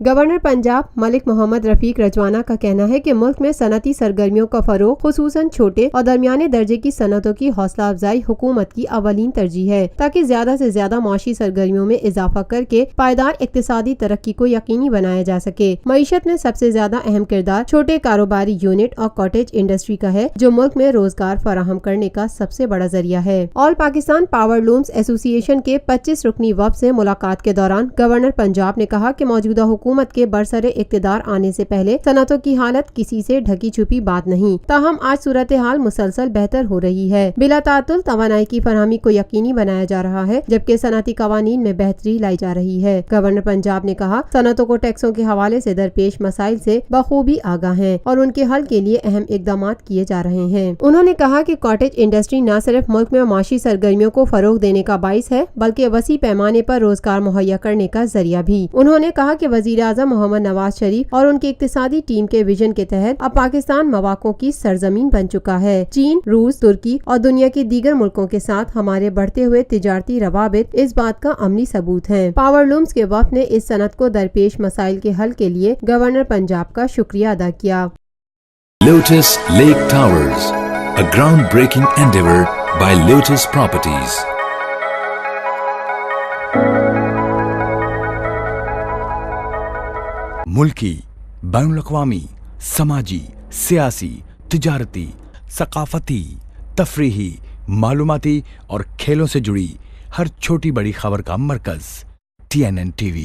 Governor Punjab ملک محمد رفیق رجوانہ کا کہنا ہے کہ ملک میں صنعتی سرگرمیوں کا فروغ خصوصاً چھوٹے اور درمیانے درجے کی صنعتوں کی حوصلہ افزائی حکومت کی اولین ترجیح ہے، تاکہ زیادہ سے زیادہ معاشی سرگرمیوں میں اضافہ کر کے پائیدار اقتصادی ترقی کو یقینی بنایا جا سکے۔ معیشت میں سب سے زیادہ اہم کردار چھوٹے کاروباری یونٹ اور کاٹیج انڈسٹری کا ہے، جو ملک میں روزگار فراہم کرنے کا سب سے بڑا ذریعہ ہے۔ آل پاکستان پاور لومز ایسوسی ایشن کے 25 رکنی وفد سے ملاقات کے دوران گورنر پنجاب نے کہا کہ موجودہ حکومت کے برسر اقتدار آنے سے پہلے صنعتوں کی حالت کسی سے ڈھکی چھپی بات نہیں، تاہم آج صورتحال مسلسل بہتر ہو رہی ہے۔ بلا تعطل توانائی کی فراہمی کو یقینی بنایا جا رہا ہے، جبکہ صنعتی قوانین میں بہتری لائی جا رہی ہے۔ گورنر پنجاب نے کہا صنعتوں کو ٹیکسوں کے حوالے سے درپیش مسائل سے بخوبی آگاہ ہیں اور ان کے حل کے لیے اہم اقدامات کیے جا رہے ہیں۔ انہوں نے کہا کہ کاٹیج انڈسٹری نہ صرف ملک میں معاشی سرگرمیوں کو فروغ دینے کا باعث ہے، بلکہ وسیع پیمانے پر روزگار مہیا کرنے کا ذریعہ بھی۔ انہوں نے کہا کہ وزیر اعظم محمد نواز شریف اور ان کی اقتصادی ٹیم کے ویژن کے تحت اب پاکستان مواقعوں کی سرزمین بن چکا ہے۔ چین، روس، ترکی اور دنیا کے دیگر ملکوں کے ساتھ ہمارے بڑھتے ہوئے تجارتی روابط اس بات کا عملی ثبوت ہیں۔ پاور لومز کے وفد نے اس صنعت کو درپیش مسائل کے حل کے لیے گورنر پنجاب کا شکریہ ادا کیا۔ Lotus Lake Towers, a groundbreaking endeavor by Lotus Properties. ملکی، بین الاقوامی، سماجی، سیاسی، تجارتی، ثقافتی، تفریحی، معلوماتی اور کھیلوں سے جڑی ہر چھوٹی بڑی خبر کا مرکز TNN TV۔